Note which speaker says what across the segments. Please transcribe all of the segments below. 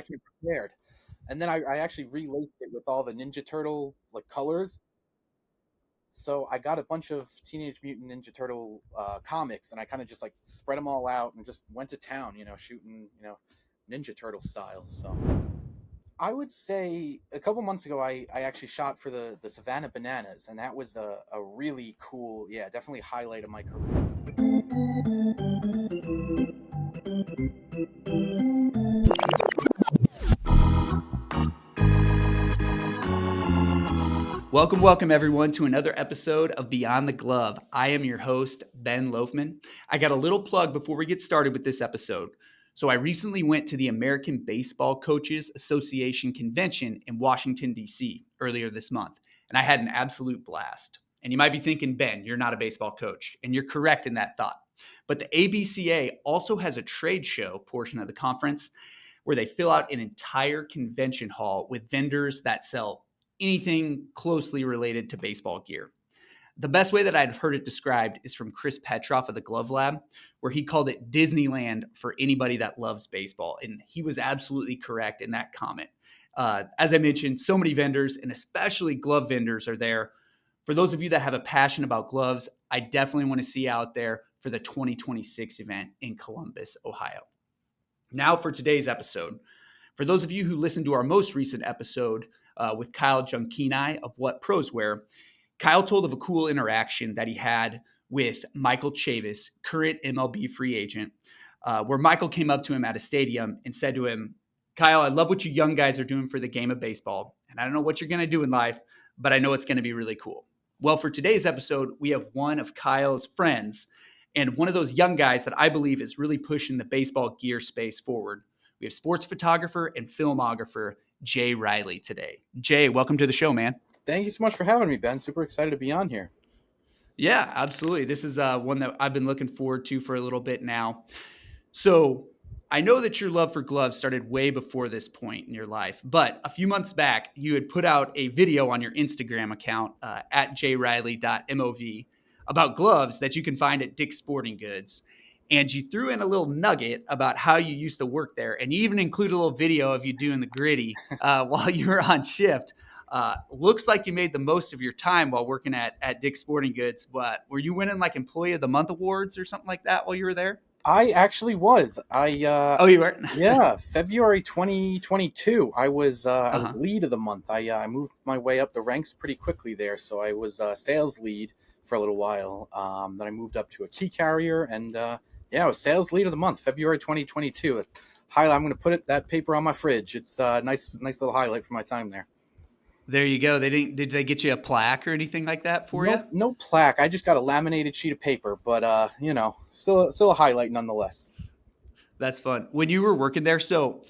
Speaker 1: I came prepared. And then I actually relaced it with all the Ninja Turtle like colors. So I got a bunch of Teenage Mutant Ninja Turtle comics, and I kind of just like spread them all out and just went to town, shooting, Ninja Turtle style. So I would say a couple months ago, I actually shot for the Savannah Bananas, and that was a really cool, yeah, definitely highlight of my career.
Speaker 2: Welcome everyone to another episode of Beyond the Glove. I am your host, Ben Loafman. I got a little plug before we get started with this episode. So I recently went to the American Baseball Coaches Association convention in Washington, D.C. earlier this month, and I had an absolute blast. And you might be thinking, Ben, you're not a baseball coach, and you're correct in that thought. But the ABCA also has a trade show portion of the conference where they fill out an entire convention hall with vendors that sell anything closely related to baseball gear. The best way that I've heard it described is from Chris Petroff of the Glove Lab, where he called it Disneyland for anybody that loves baseball. And he was absolutely correct in that comment. As I mentioned, so many vendors, and especially glove vendors, are there. For those of you that have a passion about gloves, I definitely want to see you out there for the 2026 event in Columbus, Ohio. Now for today's episode. For those of you who listened to our most recent episode with Kyle Junckini of What Pros Wear, Kyle told of a cool interaction that he had with Michael Chavis, current MLB free agent, where Michael came up to him at a stadium and said to him, Kyle, I love what you young guys are doing for the game of baseball, and I don't know what you're going to do in life, but I know it's going to be really cool. Well, for today's episode, we have one of Kyle's friends and one of those young guys that I believe is really pushing the baseball gear space forward. We have sports photographer and filmographer Jay REILLY today. Jay, welcome to the show, man.
Speaker 1: Thank you so much for having me, Ben. Super excited to be on here.
Speaker 2: Yeah, absolutely. This is one that I've been looking forward to for a little bit now. So I know that your love for gloves started way before this point in your life, but a few months back, you had put out a video on your Instagram account at jreilly.mov about gloves that you can find at Dick's Sporting Goods. And you threw in a little nugget about how you used to work there. And you even included a little video of you doing the gritty while you were on shift. Looks like you made the most of your time while working at Dick's Sporting Goods. But were you winning like Employee of the Month awards or something like that while you were there?
Speaker 1: I actually was.
Speaker 2: Oh, you were?
Speaker 1: Yeah, February 2022. I was
Speaker 2: Uh-huh.
Speaker 1: lead of the month. I moved my way up the ranks pretty quickly there. So I was sales lead for a little while. Then I moved up to a key carrier, and yeah, I was sales lead of the month, February 2022. Highlight. I'm going to put that paper on my fridge. It's a nice little highlight for my time there.
Speaker 2: There you go. Did they get you a plaque or anything like that for you?
Speaker 1: No plaque. I just got a laminated sheet of paper, but still a highlight nonetheless.
Speaker 2: That's fun. When you were working there, so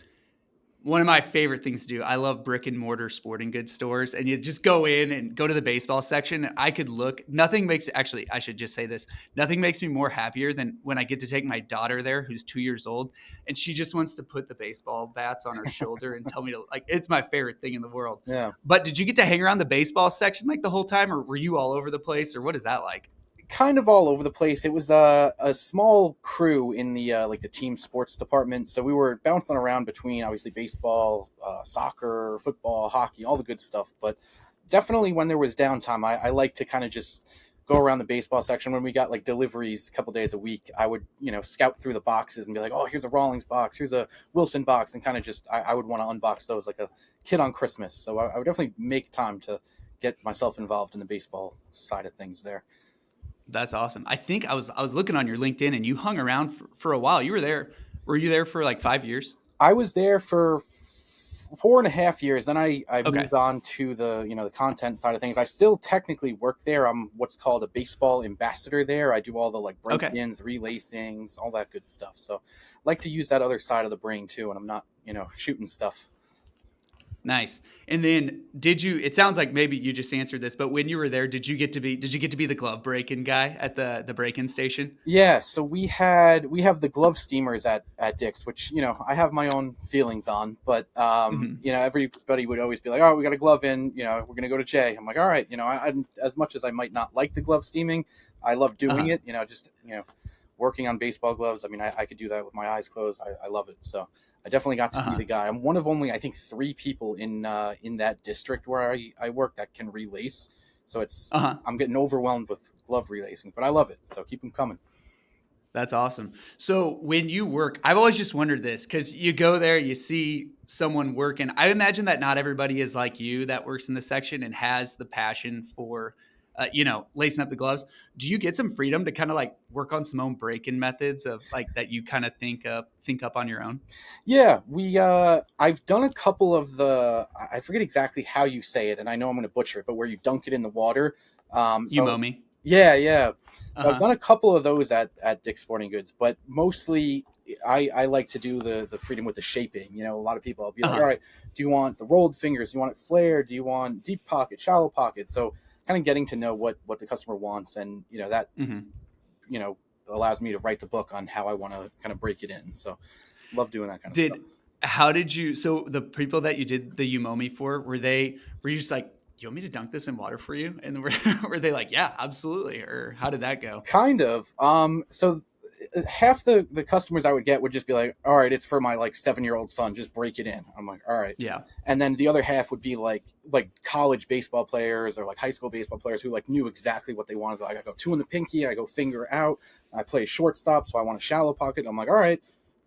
Speaker 2: one of my favorite things to do, I love brick and mortar sporting goods stores, and you just go in and go to the baseball section. And I could look, nothing makes, actually, I should just say this, nothing makes me more happier than when I get to take my daughter there, who's 2 years old, and she just wants to put the baseball bats on her shoulder and tell me to, like, it's my favorite thing in the world.
Speaker 1: Yeah.
Speaker 2: But did you get to hang around the baseball section like the whole time, or were you all over the place, or what is that like?
Speaker 1: Kind of all over the place. It was a small crew in the like the team sports department, so we were bouncing around between obviously baseball, soccer, football, hockey, all the good stuff. But definitely when there was downtime, I like to kind of just go around the baseball section. When we got like deliveries a couple days a week, I would scout through the boxes and be like, oh, here's a Rawlings box, here's a Wilson box, and kind of just I would want to unbox those like a kid on Christmas. So I would definitely make time to get myself involved in the baseball side of things there.
Speaker 2: That's awesome. I think I was looking on your LinkedIn, and you hung around for a while. You were there. Were you there for like 5 years?
Speaker 1: I was there for 4.5 years. Then I
Speaker 2: Okay.
Speaker 1: moved on to the content side of things. I still technically work there. I'm what's called a baseball ambassador there. I do all the like
Speaker 2: Okay.
Speaker 1: break-ins, relacings, all that good stuff. So I like to use that other side of the brain too, and I'm not shooting stuff.
Speaker 2: Nice. And then it sounds like maybe you just answered this, but when you were there, did you get to be the glove break-in guy at the break-in station?
Speaker 1: Yeah, so we have the glove steamers at Dick's, which I have my own feelings on, but
Speaker 2: Hmm.
Speaker 1: everybody would always be like, oh, we got a glove in, we're gonna go to Jay. I'm like, all right, as much as I might not like the glove steaming, I love doing
Speaker 2: Uh-huh.
Speaker 1: it. Just working on baseball gloves. I mean, I could do that with my eyes closed. I love it. So I definitely got to be
Speaker 2: Uh-huh.
Speaker 1: the guy. I'm one of only, I think, 3 people in that district where I work that can relace. So
Speaker 2: Uh-huh.
Speaker 1: I'm getting overwhelmed with glove relacing, but I love it. So keep them coming.
Speaker 2: That's awesome. So when you work, I've always just wondered this because you go there, you see someone working. I imagine that not everybody is like you that works in the section and has the passion for, lacing up the gloves. Do you get some freedom to kind of like work on some own break-in methods of like that you kind of think up on your own?
Speaker 1: Yeah, we I've done a couple of I forget exactly how you say it, and I know I'm going to butcher it, but where you dunk it in the water. So
Speaker 2: Yumomi.
Speaker 1: yeah, yeah.
Speaker 2: Uh
Speaker 1: So I've
Speaker 2: huh.
Speaker 1: done a couple of those at Dick's Sporting Goods, but mostly I like to do the freedom with the shaping. A lot of people I'll be
Speaker 2: Uh
Speaker 1: like, all
Speaker 2: huh.
Speaker 1: right, do you want the rolled fingers? Do you want it flared? Do you want deep pocket, shallow pocket? So kind of getting to know what the customer wants, and that
Speaker 2: Hmm.
Speaker 1: you know allows me to write the book on how I want to kind of break it in. So love doing that kind of stuff.
Speaker 2: Did How did you? So the people that you did the Yumomi for, were you just like, you want me to dunk this in water for you? And then were they like, yeah, absolutely? Or how did that go?
Speaker 1: Kind of. So half the customers I would get would just be like, "All right, it's for my like 7-year-old son. Just break it in." I'm like, "All right."
Speaker 2: Yeah.
Speaker 1: And then the other half would be like college baseball players or like high school baseball players who like knew exactly what they wanted. Like I go two in the pinky, I go finger out. I play shortstop, so I want a shallow pocket. I'm like, "All right,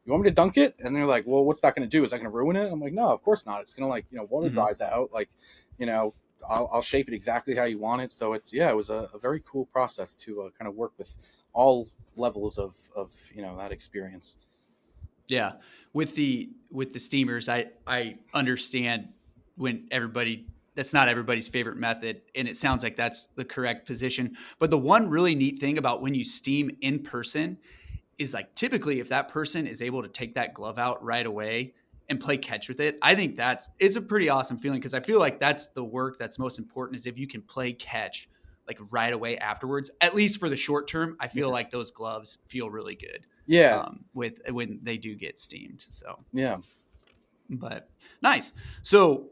Speaker 1: you want me to dunk it?" And they're like, "Well, what's that going to do? Is that going to ruin it?" I'm like, "No, of course not. It's going to like water
Speaker 2: Hmm.
Speaker 1: dries out. Like you know." I'll shape it exactly how you want it. So it was a very cool process to kind of work with all levels of that experience.
Speaker 2: Yeah. With the steamers, I understand when everybody that's not everybody's favorite method, and it sounds like that's the correct position. But the one really neat thing about when you steam in person is like typically if that person is able to take that glove out right away and play catch with it, I think it's a pretty awesome feeling because I feel like that's the work that's most important is if you can play catch like right away afterwards, at least for the short term. I feel
Speaker 1: Yeah,
Speaker 2: like those gloves feel really good
Speaker 1: yeah,
Speaker 2: with when they do get steamed. So,
Speaker 1: yeah,
Speaker 2: but nice. So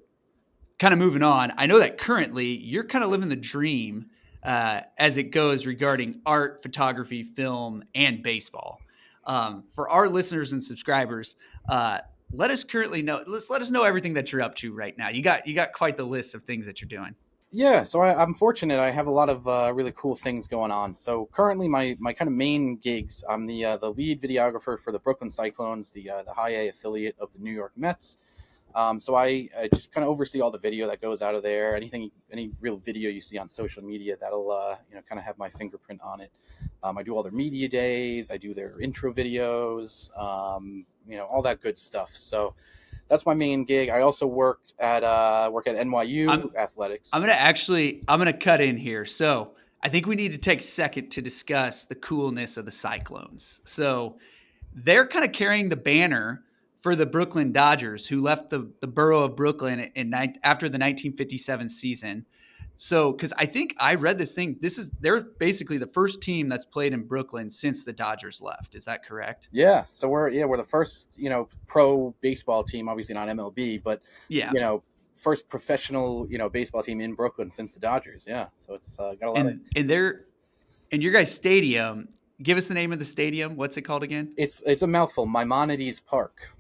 Speaker 2: kind of moving on, I know that currently you're kind of living the dream as it goes regarding art, photography, film, and baseball. For our listeners and subscribers, let us currently know. Let us know everything that you're up to right now. You got quite the list of things that you're doing.
Speaker 1: yeah. So I'm fortunate. I have a lot of really cool things going on. So currently, my kind of main gigs. I'm the lead videographer for the Brooklyn Cyclones, the high A affiliate of the New York Mets. So I just kind of oversee all the video that goes out of there. Any real video you see on social media, that'll kind of have my fingerprint on it. I do all their media days. I do their intro videos. All that good stuff. So that's my main gig. I also work at NYU
Speaker 2: I'm
Speaker 1: athletics.
Speaker 2: I'm gonna cut in here. So I think we need to take a second to discuss the coolness of the Cyclones. So they're kind of carrying the banner for the Brooklyn Dodgers, who left the borough of Brooklyn after the 1957 season. So, because I think I read this thing, they're basically the first team that's played in Brooklyn since the Dodgers left. Is that correct?
Speaker 1: Yeah, so we're the first pro baseball team, obviously not MLB, but
Speaker 2: Yeah,
Speaker 1: you know first professional baseball team in Brooklyn since the Dodgers. Yeah, so it's got a lot of
Speaker 2: and your guys' stadium. Give us the name of the stadium. What's it called again?
Speaker 1: it's a mouthful. Maimonides Park.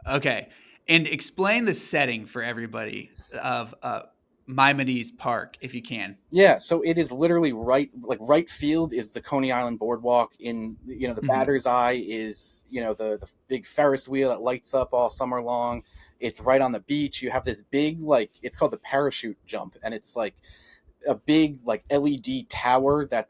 Speaker 2: Okay, and explain the setting for everybody of Maimonides Park, if you can.
Speaker 1: Yeah, so it is literally right field is the Coney Island Boardwalk. In the
Speaker 2: Hmm.
Speaker 1: batter's eye is the big Ferris wheel that lights up all summer long. It's right on the beach. You have this big it's called the parachute jump, and it's like a big LED tower that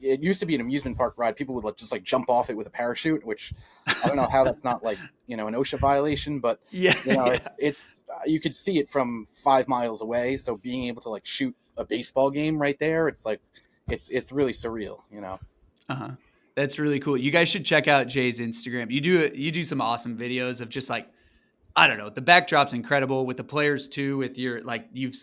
Speaker 1: it used to be an amusement park ride. People would just jump off it with a parachute, which I don't know how that's not an OSHA violation, but
Speaker 2: Yeah, yeah.
Speaker 1: it's you could see it from 5 miles away. So being able to shoot a baseball game right there, it's it's really surreal.
Speaker 2: Uh-huh. That's really cool. You guys should check out Jay's Instagram. You do some awesome videos of just like I don't know. The backdrop's incredible with the players too. With your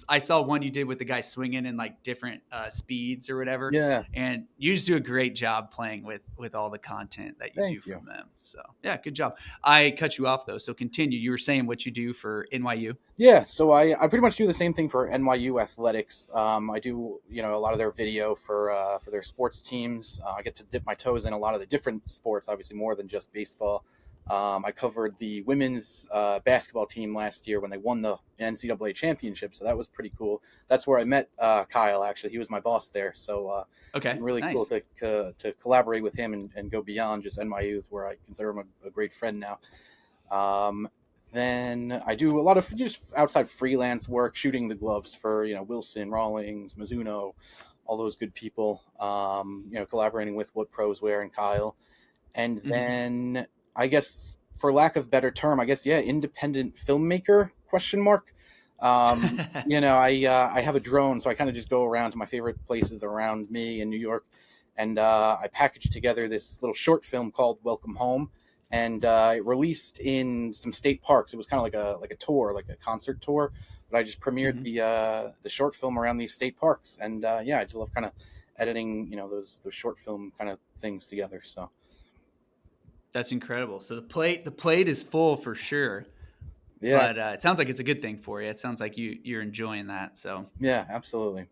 Speaker 2: I saw one you did with the guy swinging in like different speeds or whatever,
Speaker 1: Yeah,
Speaker 2: and you just do a great job playing with all the content that you do
Speaker 1: thank you.
Speaker 2: from them. So yeah, good job. I cut you off though, so continue. You were saying what you do for NYU.
Speaker 1: Yeah, so I pretty much do the same thing for NYU athletics. I do a lot of their video for their sports teams. I get to dip my toes in a lot of the different sports, obviously more than just baseball. I covered the women's basketball team last year when they won the NCAA championship, so that was pretty cool. That's where I met Kyle. Actually, he was my boss there, so it's
Speaker 2: Okay,
Speaker 1: been really cool
Speaker 2: nice.
Speaker 1: to collaborate with him and go beyond just NYU, where I consider him a great friend now. Um, then I do a lot of just outside freelance work, shooting the gloves for Wilson, Rawlings, Mizuno, all those good people. Collaborating with What Pros Wear and Kyle, and
Speaker 2: Hmm.
Speaker 1: then I guess for lack of better term, I guess yeah, independent filmmaker question mark. I have a drone, so I kind of just go around to my favorite places around me in New York, and I packaged together this little short film called Welcome Home, and it released in some state parks. It was kind of like a tour, like a concert tour, but I just premiered
Speaker 2: Hmm.
Speaker 1: the short film around these state parks, and yeah, I just love kind of editing, those short film kind of things together. So
Speaker 2: That's incredible. So the plate is full for sure,
Speaker 1: yeah,
Speaker 2: but it sounds like it's a good thing for you. It sounds like you're enjoying that. So
Speaker 1: yeah, absolutely.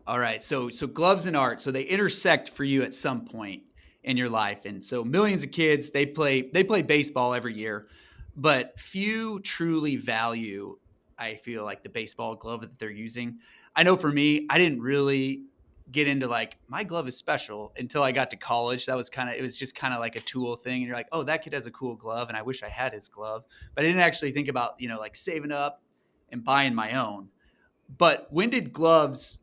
Speaker 2: all right, so gloves and art, so they intersect for you at some point in your life, and so millions of kids they play baseball every year, but few truly value. I feel like the baseball glove that they're using. I know for me, I didn't really get into like my glove is special until I got to college. That was it was just kind of like a tool thing, and you're like, oh, that kid has a cool glove, and I wish I had his glove, but I didn't actually think about like saving up and buying my own. But when did gloves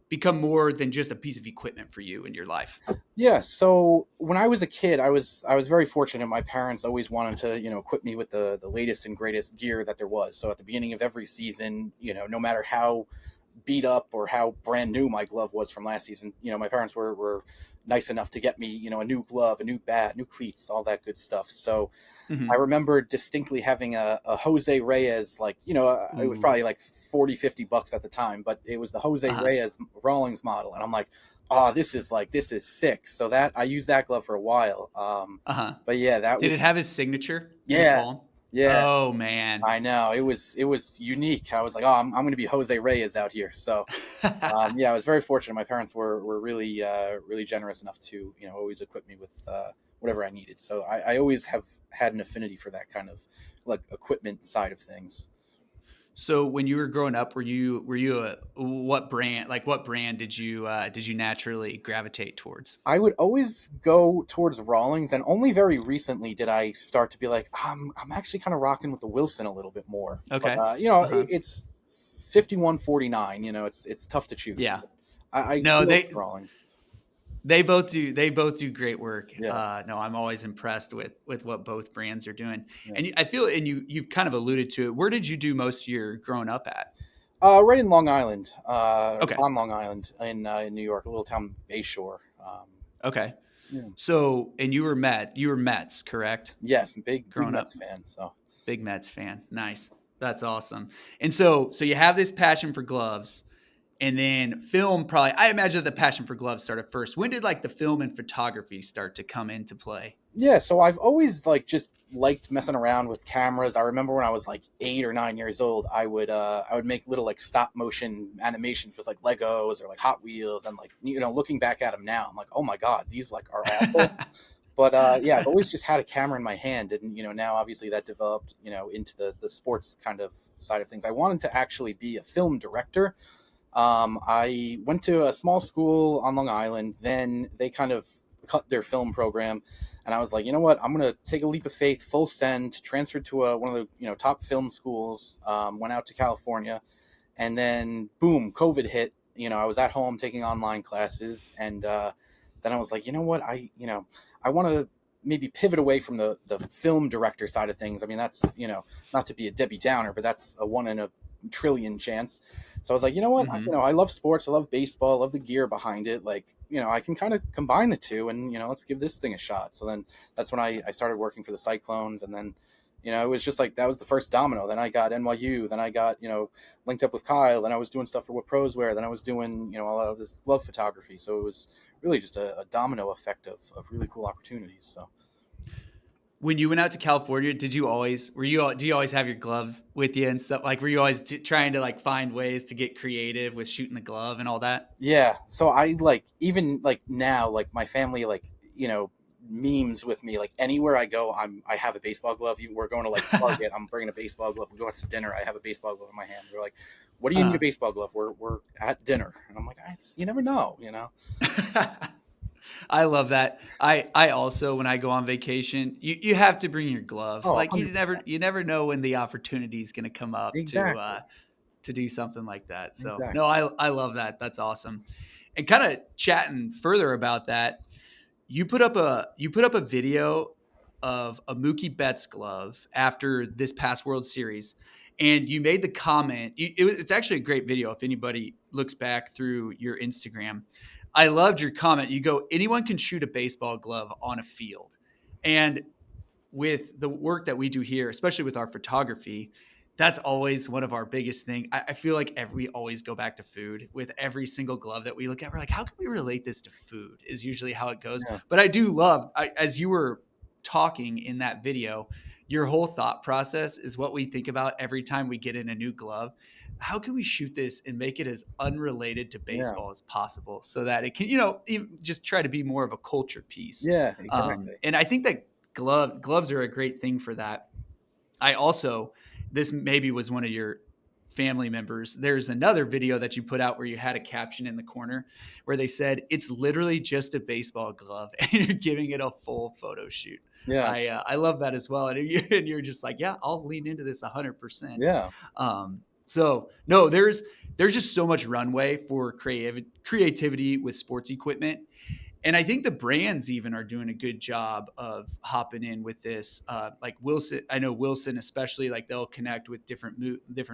Speaker 2: become more than just a piece of equipment for you in your life?
Speaker 1: Yeah, so when I was a kid, I was very fortunate. My parents always wanted to, equip me with the latest and greatest gear that there was. So at the beginning of every season, no matter how beat up or how brand new my glove was from last season, my parents were nice enough to get me, a new glove, a new bat, new cleats, all that good stuff. So I
Speaker 2: Hmm.
Speaker 1: remember distinctly having a Jose Reyes, like, it was
Speaker 2: Ooh.
Speaker 1: probably like 40, $50 at the time, but it was the Jose
Speaker 2: Uh huh.
Speaker 1: Reyes Rawlings model. And I'm like, oh, this is sick. So that I used that glove for a while.
Speaker 2: Uh huh.
Speaker 1: But yeah, that
Speaker 2: Did
Speaker 1: was,
Speaker 2: it have his signature in the
Speaker 1: yeah,
Speaker 2: palm?
Speaker 1: yeah,
Speaker 2: Oh man.
Speaker 1: I know. It was unique. I was like, oh, I'm going to be Jose Reyes out here. So, yeah, I was very fortunate. My parents were really really generous enough to always equip me with whatever I needed. So I always have had an affinity for that kind of like equipment side of things.
Speaker 2: So when you were growing up, were you a what brand did you naturally gravitate towards?
Speaker 1: I would always go towards Rawlings, and only very recently did I start to be like, I'm actually kind of rocking with the Wilson a little bit more. But
Speaker 2: Okay. Uh huh.
Speaker 1: it's 51-49. It's tough to choose.
Speaker 2: Yeah.
Speaker 1: I
Speaker 2: No,
Speaker 1: grew up with
Speaker 2: they
Speaker 1: Rawlings.
Speaker 2: they both do great work.
Speaker 1: Yeah,
Speaker 2: No, I'm always impressed with what both brands are doing.
Speaker 1: yeah.
Speaker 2: And I feel, and you've kind of alluded to it. Where did you do most of your growing up at?
Speaker 1: Right in Long Island,
Speaker 2: Okay.
Speaker 1: on Long Island in New York, a little town Bayshore.
Speaker 2: Okay.
Speaker 1: Yeah.
Speaker 2: So, and you were Mets, correct?
Speaker 1: Yes, big
Speaker 2: Growing
Speaker 1: Mets
Speaker 2: up,
Speaker 1: fan. So
Speaker 2: big Mets fan. Nice. That's awesome. And so you have this passion for gloves, and then film. Probably, I imagine the passion for gloves started first. When did like the film and photography start to come into play?
Speaker 1: yeah, so I've always like just liked messing around with cameras. I remember when I was like 8 or 9 years old, I would make little like stop motion animations with like Legos or like Hot Wheels, and like looking back at them now, I'm like, oh my god, these like are awful. But yeah, I've always just had a camera in my hand, and now obviously that developed into the sports kind of side of things. I wanted to actually be a film director. I went to a small school on Long Island. Then they kind of cut their film program, and I was like, you know what? I'm gonna take a leap of faith, full send, transfer to one of the top film schools. Went out to California, and then boom, COVID hit. I was at home taking online classes, and then I was like, you know what? I want to maybe pivot away from the film director side of things. I mean, that's not to be a Debbie Downer, but that's a one in a trillion chance. So I was like, you know what?
Speaker 2: Hmm.
Speaker 1: I love sports. I love baseball. I love the gear behind it. Like, I can kind of combine the two, and let's give this thing a shot. So then that's when I started working for the Cyclones, and then it was just like that was the first domino. Then I got NYU. Then I got linked up with Kyle. Then I was doing stuff for What Pros Wear. Then I was doing a lot of this glove photography. So it was really just a domino effect of really cool opportunities. So
Speaker 2: When you went out to California, do you always have your glove with you and stuff? Like, were you always trying to like find ways to get creative with shooting the glove and all that?
Speaker 1: yeah, so I like even like now like my family like memes with me. Like anywhere I go, I have a baseball glove. Even we're going to like Target, I'm bringing a baseball glove. We're going to dinner, I have a baseball glove in my hand. They're like, "What do you need a
Speaker 2: uh,
Speaker 1: baseball glove?" We're at dinner, and I'm like, "You never know, you know."
Speaker 2: I love that. I also, when I go on vacation, you have to bring your glove.
Speaker 1: Oh,
Speaker 2: Like
Speaker 1: 100%.
Speaker 2: you never know when the opportunity is going to come up
Speaker 1: Exactly.
Speaker 2: to do something like that. So no,
Speaker 1: Exactly.
Speaker 2: I love that. That's awesome. And kind of chatting further about that, you put up a video of a Mookie Betts glove after this past World Series, and you made the comment. It's actually a great video. If anybody looks back through your Instagram, I loved your comment. You go, anyone can shoot a baseball glove on a field, and with the work that we do here, especially with our photography, that's always one of our biggest thing. I feel like we always go back to food with every single glove that we look at. We're like, how can we relate this to food? Is usually how it goes.
Speaker 1: Yeah.
Speaker 2: But I do love, as you were talking in that video, your whole thought process is what we think about every time we get in a new glove. How can we shoot this and make it as unrelated to
Speaker 1: Yeah.
Speaker 2: baseball as possible so that it can, even just try to be more of a culture piece?
Speaker 1: Yeah. Exactly.
Speaker 2: And I think that gloves are a great thing for that. I also, this maybe was one of your family members. There's another video that you put out where you had a caption in the corner where they said it's literally just a baseball glove and you're giving it a full photo shoot.
Speaker 1: Yeah.
Speaker 2: I love that as well. And you're just like, yeah, I'll lean into this 100%.
Speaker 1: Yeah.
Speaker 2: So no, there's just so much runway for creativity with sports equipment. And I think the brands even are doing a good job of hopping in with this. Like Wilson, I know Wilson especially, like they'll connect with different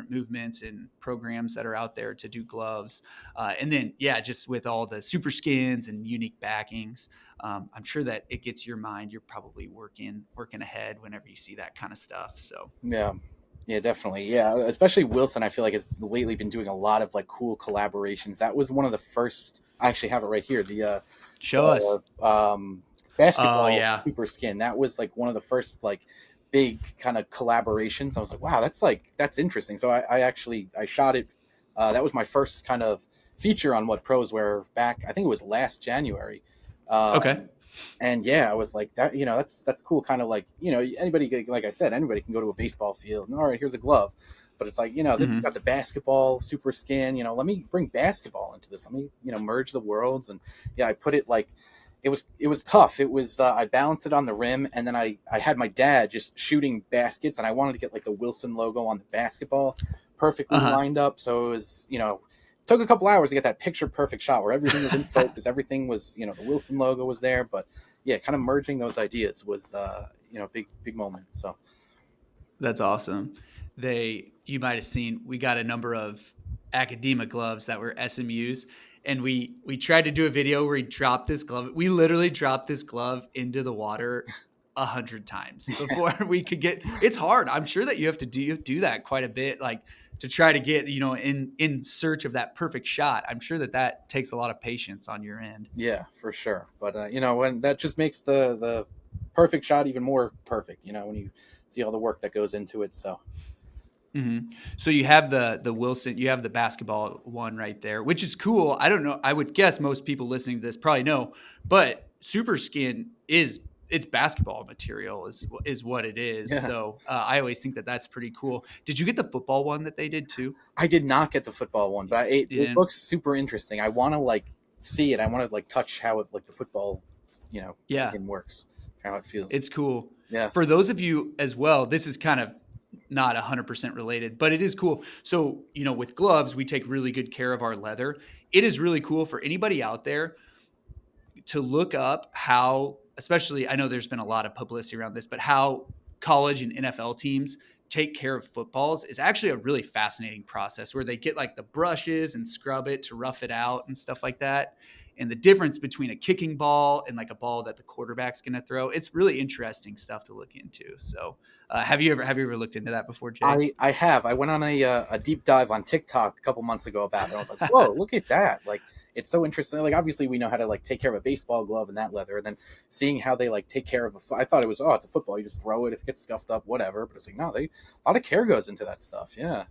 Speaker 2: movements and programs that are out there to do gloves. And then yeah, just with all the super skins and unique backings, I'm sure that it gets your mind. You're probably working ahead whenever you see that kind of stuff. So
Speaker 1: Yeah. Yeah, definitely. Yeah, especially Wilson, I feel like has lately been doing a lot of like cool collaborations. That was one of the first. I actually have it right here.
Speaker 2: show us. Oh
Speaker 1: Basketball
Speaker 2: yeah.
Speaker 1: super skin. That was like one of the first like big kind of collaborations. I was like, wow, that's interesting. So I actually I shot it. That was my first kind of feature on What Pros Wear back. I think it was last January.
Speaker 2: Okay.
Speaker 1: And yeah, I was like that. That's cool. Kind of like anybody, like I said, anybody can go to a baseball field. And, all right, here's a glove. But it's like this has got
Speaker 2: Hmm.
Speaker 1: the basketball super skin. Let me bring basketball into this. Let me merge the worlds. And yeah, I put it like it was tough. It was I balanced it on the rim, and then I had my dad just shooting baskets, and I wanted to get like the Wilson logo on the basketball perfectly
Speaker 2: Uh-huh.
Speaker 1: lined up. So it was took a couple hours to get that picture perfect shot where everything was in focus, everything was the Wilson logo was there. But yeah, kind of merging those ideas was big moment. So
Speaker 2: That's awesome. You might have seen, we got a number of academia gloves that were SMUs, and we tried to do a video where we dropped this glove. We literally dropped this glove into the water 100 times before we could get. It's hard. I'm sure that you have to do that quite a bit, like to try to get in search of that perfect shot. I'm sure that takes a lot of patience on your end.
Speaker 1: yeah, for sure. But when that just makes the perfect shot even more perfect. When you see all the work that goes into it. So
Speaker 2: So you have the Wilson, you have the basketball one right there, which is cool. I don't know. I would guess most people listening to this probably know, but Super Skin it's basketball material is what it is.
Speaker 1: yeah,
Speaker 2: So I always think that that's pretty cool. Did you get the football one that they did too?
Speaker 1: I did not get the football one, but it
Speaker 2: Yeah,
Speaker 1: looks super interesting. I want to like see it. I want to like touch how it like the football,
Speaker 2: yeah,
Speaker 1: skin works, how it feels.
Speaker 2: it's cool.
Speaker 1: Yeah,
Speaker 2: For those of you as well, this is kind of not 100% related, but it is cool. So, with gloves, we take really good care of our leather. It is really cool for anybody out there to look up how, especially, I know there's been a lot of publicity around this, but how college and NFL teams take care of footballs is actually a really fascinating process where they get like the brushes and scrub it to rough it out and stuff like that. And the difference between a kicking ball and like a ball that the quarterback's going to throw, it's really interesting stuff to look into. So, have you ever looked into that before, Jay?
Speaker 1: I have. I went on a deep dive on TikTok a couple months ago about it. I was like, whoa, look at that! Like, it's so interesting. Like, obviously, we know how to like take care of a baseball glove and that leather, and then seeing how they like take care of I thought it was it's a football. You just throw it, if it gets scuffed up, whatever. But it's like no, a lot of care goes into that stuff. Yeah,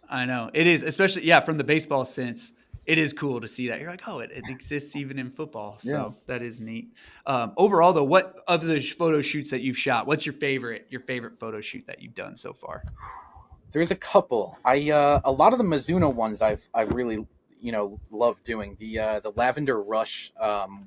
Speaker 2: I know it is, especially yeah, from the baseball sense. it is cool to see that. You're like, oh, it exists even in football.
Speaker 1: Yeah.
Speaker 2: So that is neat. Overall, though, what of the photo shoots that you've shot? What's your favorite photo shoot that you've done so far?
Speaker 1: There's a couple. A lot of the Mizuno ones I've really loved doing. The Lavender Rush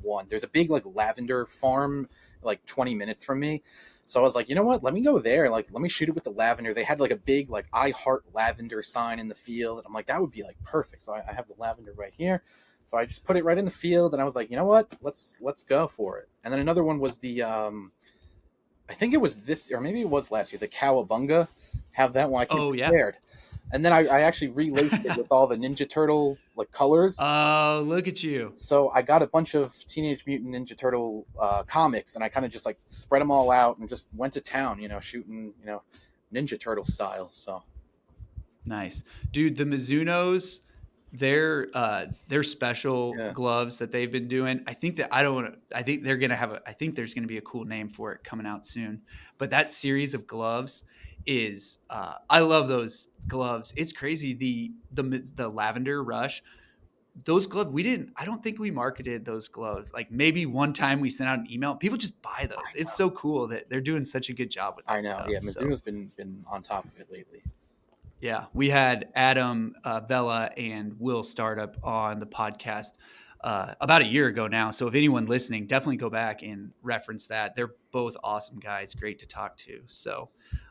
Speaker 1: one. There's a big like lavender farm like 20 minutes from me. So I was like, you know what? Let me go there. Like, let me shoot it with the lavender. They had like a big like I heart lavender sign in the field. And I'm like, that would be like perfect. So I have the lavender right here. So I just put it right in the field, and I was like, you know what? Let's go for it. And then another one was the I think it was this, or maybe it was last year, the Cowabunga. Have that one. I came
Speaker 2: Oh yeah.
Speaker 1: prepared. And then I actually relaced it with all the Ninja Turtle like colors.
Speaker 2: Oh, look at you.
Speaker 1: So I got a bunch of Teenage Mutant Ninja Turtle comics, and I kind of just like spread them all out and just went to town, shooting, Ninja Turtle style. So
Speaker 2: Nice, dude. The Mizunos, their special
Speaker 1: yeah,
Speaker 2: gloves that they've been doing. I think that I don't. Wanna, I think they're gonna have. I think there's gonna be a cool name for it coming out soon. But that series of gloves is. I love those gloves. It's crazy. The Lavender Rush. Those gloves we didn't. I don't think we marketed those gloves. Like maybe one time we sent out an email. People just buy those. It's so cool that they're doing such a good job with
Speaker 1: I
Speaker 2: that
Speaker 1: know.
Speaker 2: stuff.
Speaker 1: Yeah,
Speaker 2: So.
Speaker 1: Mizuno's been on top of it lately.
Speaker 2: Yeah, we had Adam Vela and Will Startup on the podcast about a year ago now. So if anyone listening, definitely go back and reference that. They're both awesome guys, great to talk to. So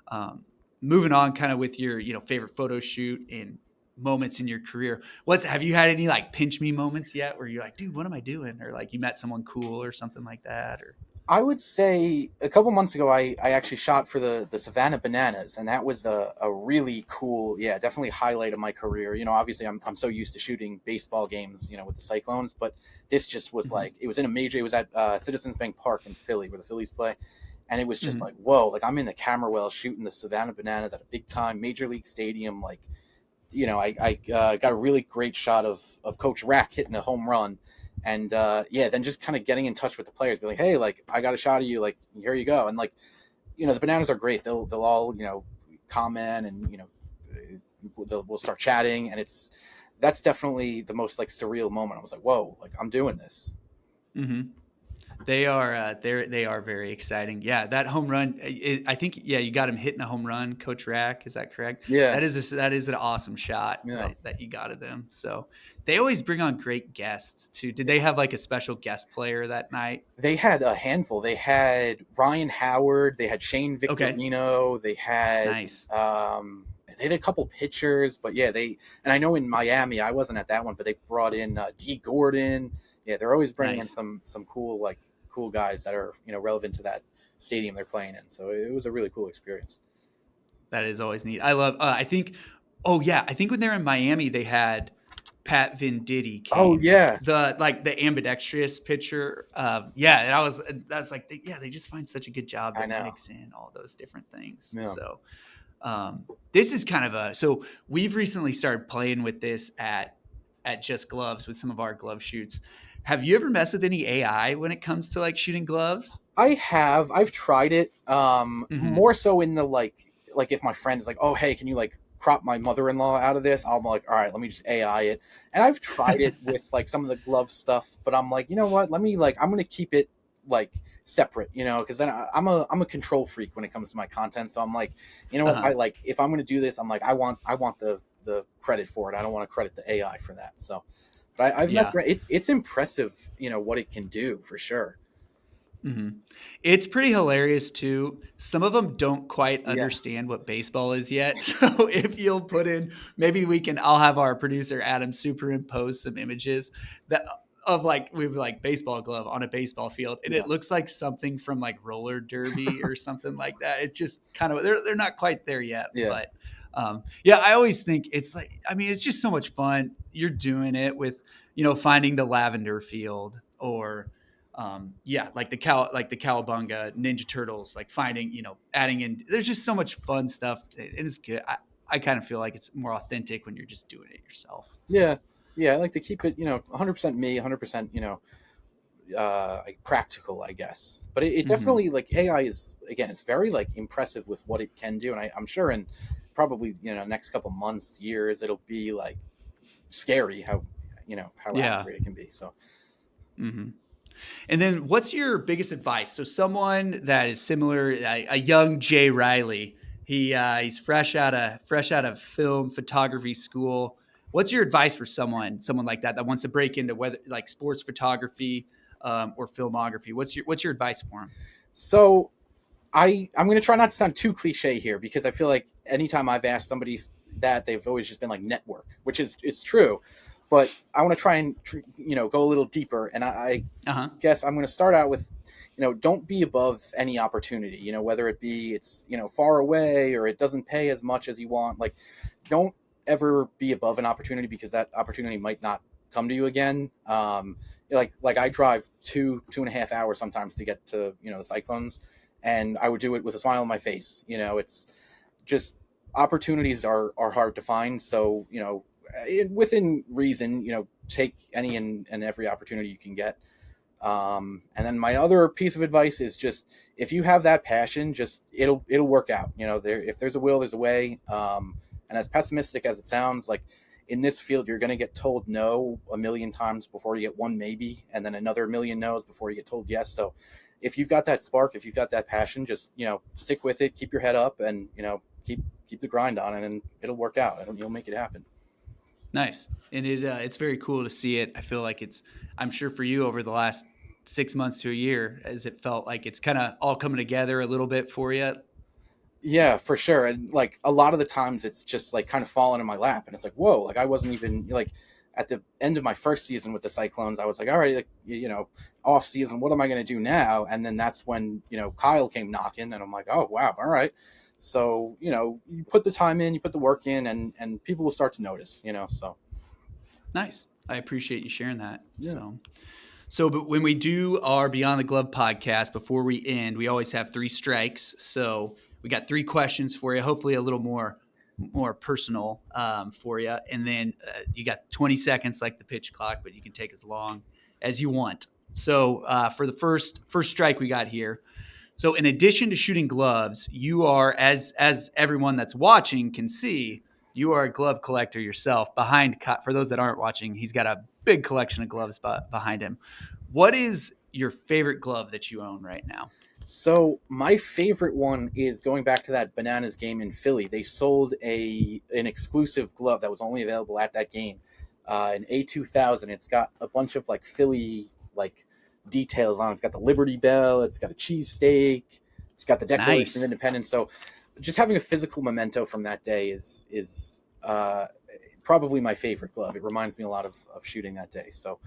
Speaker 2: um, moving on, kind of with your favorite photo shoot and moments in your career. Have you had any like pinch me moments yet, where you're like, dude, what am I doing? Or like you met someone cool or something like that? Or
Speaker 1: I would say a couple months ago, I actually shot for the Savannah Bananas, and that was a really cool, yeah, definitely highlight of my career. Obviously I'm so used to shooting baseball games, with the Cyclones, but this just was
Speaker 2: Mhm.
Speaker 1: like, it was in a major, it was at Citizens Bank Park in Philly where the Phillies play. And it was just
Speaker 2: Mhm.
Speaker 1: like, whoa, like I'm in the camera well shooting the Savannah Bananas at a big time major league stadium. Like, I got a really great shot of Coach Rack hitting a home run, and yeah, then just kind of getting in touch with the players, be like, hey, like I got a shot of you, like here you go, and like the Bananas are great. They'll all comment, and we'll start chatting, and that's definitely the most like surreal moment. I was like, whoa, like I'm doing this.
Speaker 2: Mhm. They are very exciting. Yeah, that home run. I think you got him hitting a home run, Coach Rack. Is that correct?
Speaker 1: Yeah,
Speaker 2: That is an awesome shot
Speaker 1: yeah.
Speaker 2: that you got of them. So they always bring on great guests too. Did they have like a special guest player that night?
Speaker 1: They had a handful. They had Ryan Howard. They had Shane
Speaker 2: Okay,
Speaker 1: Victorino.
Speaker 2: nice.
Speaker 1: They had a couple pitchers, but yeah, and I know in Miami, I wasn't at that one, but they brought in D Gordon. Yeah, they're always bringing in
Speaker 2: Nice.
Speaker 1: some cool guys that are relevant to that stadium they're playing in. So it was a really cool experience.
Speaker 2: That is always neat. I love. I think. Oh yeah, I think when they're in Miami, they had Pat Venditti
Speaker 1: Oh
Speaker 2: came.
Speaker 1: yeah,
Speaker 2: The ambidextrous pitcher. Yeah, and that's like they just find such a good job
Speaker 1: I
Speaker 2: to
Speaker 1: know.
Speaker 2: mix in all those different things.
Speaker 1: Yeah.
Speaker 2: So this is kind of so we've recently started playing with this at Just Gloves with some of our glove shoots. Have you ever messed with any AI when it comes to like shooting gloves?
Speaker 1: I've tried it.
Speaker 2: Mm-hmm.
Speaker 1: More so in the like if my friend is like, oh hey, can you like crop my mother-in-law out of this? I'm like, all right, let me just AI it. And I've tried it with like some of the glove stuff, but I'm like, you know what? Let me like I'm gonna keep it like separate, because then I'm a control freak when it comes to my content. So I'm like, what?
Speaker 2: Uh-huh.
Speaker 1: If I'm gonna do this, I'm like, I want the credit for it. I don't want to credit the AI for that. So, but I've messed
Speaker 2: Yeah.
Speaker 1: around. It's impressive, what it can do for sure.
Speaker 2: Hmm. It's pretty hilarious too. Some of them don't quite
Speaker 1: Yeah.
Speaker 2: understand what baseball is yet. So if you'll put in, maybe I'll have our producer Adam superimpose some images that of like we have like baseball glove on a baseball field, and
Speaker 1: Yeah.
Speaker 2: it looks like something from like roller derby or something like that. It just kind of they're not quite there yet,
Speaker 1: Yeah.
Speaker 2: but yeah, I always think it's like I mean it's just so much fun. You're doing it with finding the lavender field or yeah, like the Cowabunga Ninja Turtles, like finding, adding in. There's just so much fun stuff. It is good. I kind of feel like it's more authentic when you're just doing it yourself.
Speaker 1: Yeah,
Speaker 2: So,
Speaker 1: yeah. I like to keep it, 100% me, 100%, like practical, I guess. But it
Speaker 2: hmm
Speaker 1: definitely like AI is again, it's very like impressive with what it can do, and I'm sure in probably next couple months, years, it'll be like scary how how
Speaker 2: Yeah.
Speaker 1: accurate it can be. So
Speaker 2: Hmm. And then what's your biggest advice? So someone that is similar, a young Jay Riley, he's fresh out of film photography school. What's your advice for someone like that wants to break into whether like sports photography or filmography? What's your advice for him?
Speaker 1: so I'm going to try not to sound too cliche here, because I feel like anytime I've asked somebody that, they've always just been like network, which is it's true, but I want to try and go a little deeper. And I
Speaker 2: Uh huh.
Speaker 1: guess I'm going to start out with, don't be above any opportunity. Whether it be it's far away, or it doesn't pay as much as you want. Like, don't ever be above an opportunity, because that opportunity might not come to you again. Like I drive 2.5 hours sometimes to get to the Cyclones, and I would do it with a smile on my face. It's just opportunities are hard to find. So within reason, take any and every opportunity you can get. And then my other piece of advice is just, if you have that passion, just it'll work out. If there's a will, there's a way. And as pessimistic as it sounds, like in this field, you're going to get told no a million times before you get one maybe, and then another million no's before you get told yes. So if you've got that spark, if you've got that passion, just stick with it, keep your head up, and keep the grind on it, and it'll work out, and you'll make it happen.
Speaker 2: Nice. And it's very cool to see it. I feel like I'm sure for you over the last 6 months to a year, as it felt like it's kind of all coming together a little bit for you.
Speaker 1: Yeah, for sure. And like a lot of the times it's just like kind of falling in my lap, and it's like, whoa, like I wasn't even like at the end of my first season with the Cyclones, I was like, all right, like, off season, what am I going to do now? And then that's when, Kyle came knocking, and I'm like, oh, wow. All right. So, you put the time in, you put the work in, and people will start to notice, so.
Speaker 2: Nice. I appreciate you sharing that.
Speaker 1: Yeah.
Speaker 2: But when we do our Beyond the Glove podcast, before we end, we always have 3 strikes. So we got 3 questions for you, hopefully a little more personal for you. And then you got 20 seconds like the pitch clock, but you can take as long as you want. So for the first strike we got here. So in addition to shooting gloves, you are, as everyone that's watching can see, you are a glove collector yourself. For those that aren't watching, he's got a big collection of gloves behind him. What is your favorite glove that you own right now?
Speaker 1: So my favorite one is going back to that Bananas game in Philly. They sold an exclusive glove that was only available at that game, an A2000. It's got a bunch of like Philly like details on it. It's got the Liberty Bell. It's got a cheesesteak. It's got the Declaration of
Speaker 2: Nice.
Speaker 1: Independence. So just having a physical memento from that day is probably my favorite glove. It reminds me a lot of shooting that day. So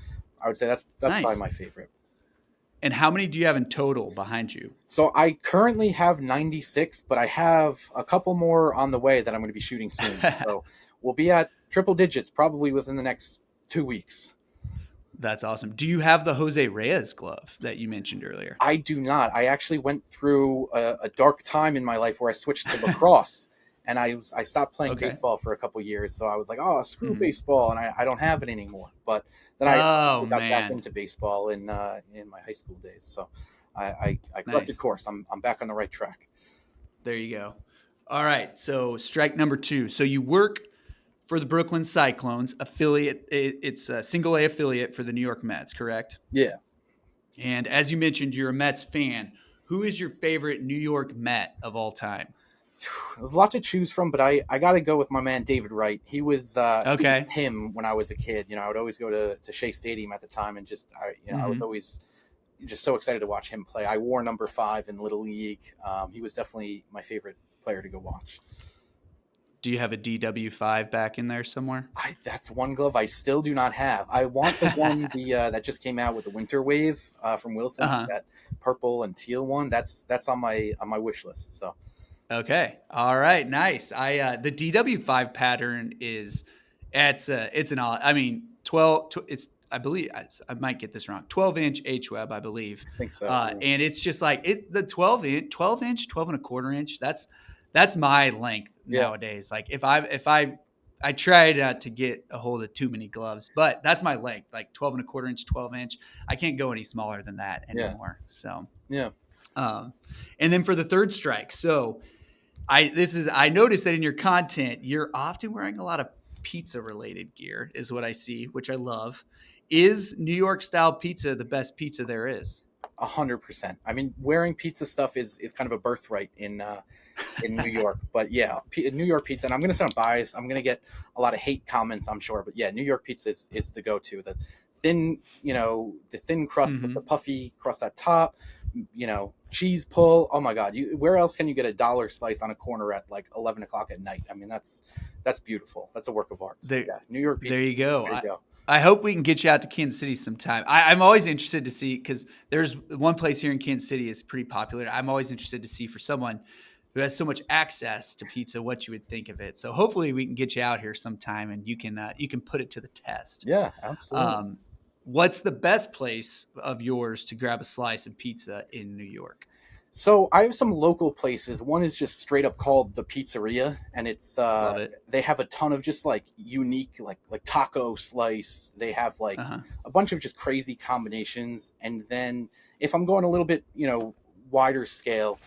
Speaker 1: I would say that's
Speaker 2: Nice.
Speaker 1: probably my favorite.
Speaker 2: And how many do you have in total behind you?
Speaker 1: So I currently have 96, but I have a couple more on the way that I'm going to be shooting soon. So we'll be at triple digits probably within the next 2 weeks.
Speaker 2: That's awesome. Do you have the Jose Reyes glove that you mentioned earlier?
Speaker 1: I do not. I actually went through a dark time in my life where I switched to lacrosse, and I stopped playing
Speaker 2: Okay.
Speaker 1: baseball for a couple years. So I was like, oh, screw
Speaker 2: Mhm.
Speaker 1: baseball, and I don't have it anymore. But then I
Speaker 2: Oh,
Speaker 1: got back
Speaker 2: man.
Speaker 1: into baseball in my high school days. So I corrected
Speaker 2: Nice.
Speaker 1: course. I'm back on the right track.
Speaker 2: There you go. All right. So strike number 2. So you work for the Brooklyn Cyclones affiliate. It's a single A affiliate for the New York Mets, correct?
Speaker 1: Yeah.
Speaker 2: And as you mentioned, you're a Mets fan. Who is your favorite New York Met of all time?
Speaker 1: There's a lot to choose from, but I got to go with my man David Wright. He was
Speaker 2: Okay.
Speaker 1: him when I was a kid. I would always go to Shea Stadium at the time, and I was
Speaker 2: Mhm.
Speaker 1: always just so excited to watch him play. I wore number 5 in Little League. He was definitely my favorite player to go watch.
Speaker 2: Do you have a DW5 back in there somewhere?
Speaker 1: That's one glove I still do not have. I want the one that just came out with the Winter Wave from Wilson,
Speaker 2: Uh-huh.
Speaker 1: that purple and teal one. That's on my wish list. So
Speaker 2: Okay. All right. Nice. The DW5 pattern is it's an odd. I mean, 12 it's I believe I might get this wrong. 12-inch H web, I believe.
Speaker 1: I think so. Yeah.
Speaker 2: And it's just like the 12-inch, 12 and a quarter inch. That's my length
Speaker 1: Yeah.
Speaker 2: nowadays. Like I try not to get a hold of too many gloves, but that's my length, like 12 and a quarter inch, 12-inch. I can't go any smaller than that
Speaker 1: Yeah.
Speaker 2: anymore. So,
Speaker 1: Yeah.
Speaker 2: and then for the third strike, so I noticed that in your content, you're often wearing a lot of pizza related gear, is what I see, which I love. Is New York style pizza the best pizza there is?
Speaker 1: 100%. I mean, wearing pizza stuff is kind of a birthright in New York. But yeah, New York pizza, and I'm going to sound biased. I'm going to get a lot of hate comments, I'm sure. But yeah, New York pizza is the go-to. The thin, the thin crust with the
Speaker 2: Mm-hmm.
Speaker 1: puffy crust at top, cheese pull. Oh my God. Where else can you get a dollar slice on a corner at like 11 o'clock at night? I mean, that's beautiful. That's a work of art. So
Speaker 2: There,
Speaker 1: yeah, New York pizza.
Speaker 2: there you go.
Speaker 1: There you go.
Speaker 2: I hope we can get you out to Kansas City sometime. I'm always interested to see, because there's one place here in Kansas City is pretty popular. I'm always interested to see, for someone who has so much access to pizza, what you would think of it. So hopefully we can get you out here sometime and you can put it to the test.
Speaker 1: Yeah, absolutely.
Speaker 2: Um, what's the best place of yours to grab a slice of pizza in New York?
Speaker 1: So I have some local places. One is just straight up called the Pizzeria, and it's
Speaker 2: Love it.
Speaker 1: they have a ton of just like unique like taco slice. They have like
Speaker 2: Uh-huh.
Speaker 1: a bunch of just crazy combinations. And then if I'm going a little bit wider scale,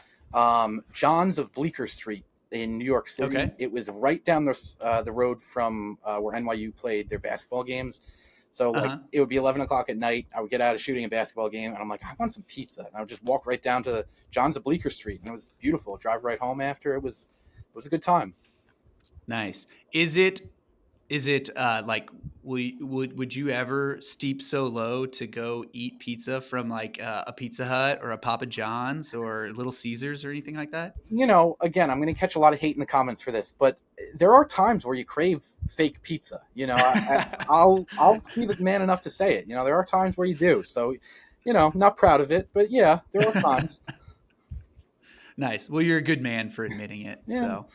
Speaker 1: John's of Bleecker Street in New York City.
Speaker 2: Okay.
Speaker 1: It was right down the road from where NYU played their basketball games. So like
Speaker 2: Uh-huh.
Speaker 1: it would be 11 o'clock at night. I would get out of shooting a basketball game, and I'm like, I want some pizza. And I would just walk right down to John's of Bleecker Street, and it was beautiful. Drive right home after. It was a good time.
Speaker 2: Nice. Is it like, would you ever steep so low to go eat pizza from like a Pizza Hut or a Papa John's or Little Caesars or anything like that?
Speaker 1: Again, I'm going to catch a lot of hate in the comments for this, but there are times where you crave fake pizza. I'll be the man enough to say it. There are times where you do. So, not proud of it, but yeah, there are times.
Speaker 2: Nice. Well, you're a good man for admitting it.
Speaker 1: Yeah.
Speaker 2: So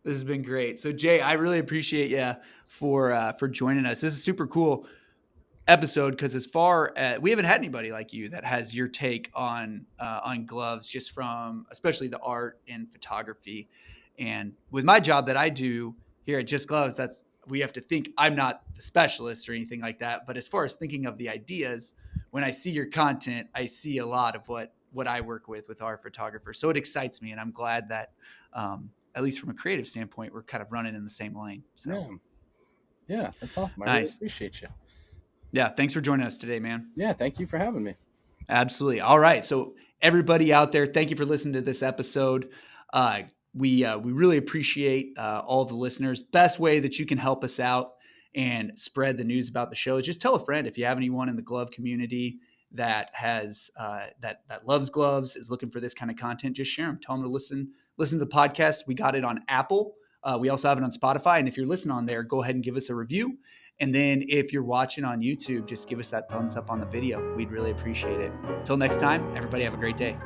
Speaker 2: this has been great. So Jay, I really appreciate you for joining us. This is super cool episode, because as far as we haven't had anybody like you that has your take on gloves, just from especially the art and photography. And with my job that I do here at Just Gloves, that's we have to think. I'm not the specialist or anything like that, but as far as thinking of the ideas, when I see your content, I see a lot of what I work with our photographers. So it excites me, and I'm glad that at least from a creative standpoint, we're kind of running in the same lane. So
Speaker 1: Yeah. Yeah. That's awesome. I really
Speaker 2: nice.
Speaker 1: appreciate you.
Speaker 2: Yeah, thanks for joining us today, man.
Speaker 1: Yeah. Thank you for having me.
Speaker 2: Absolutely. All right. So everybody out there, thank you for listening to this episode. We really appreciate all the listeners. Best way that you can help us out and spread the news about the show is just tell a friend. If you have anyone in the glove community that has that loves gloves, is looking for this kind of content, just share them. Tell them to listen to the podcast. We got it on Apple. We also have it on Spotify. And if you're listening on there, go ahead and give us a review. And then if you're watching on YouTube, just give us that thumbs up on the video. We'd really appreciate it. Until next time, everybody have a great day.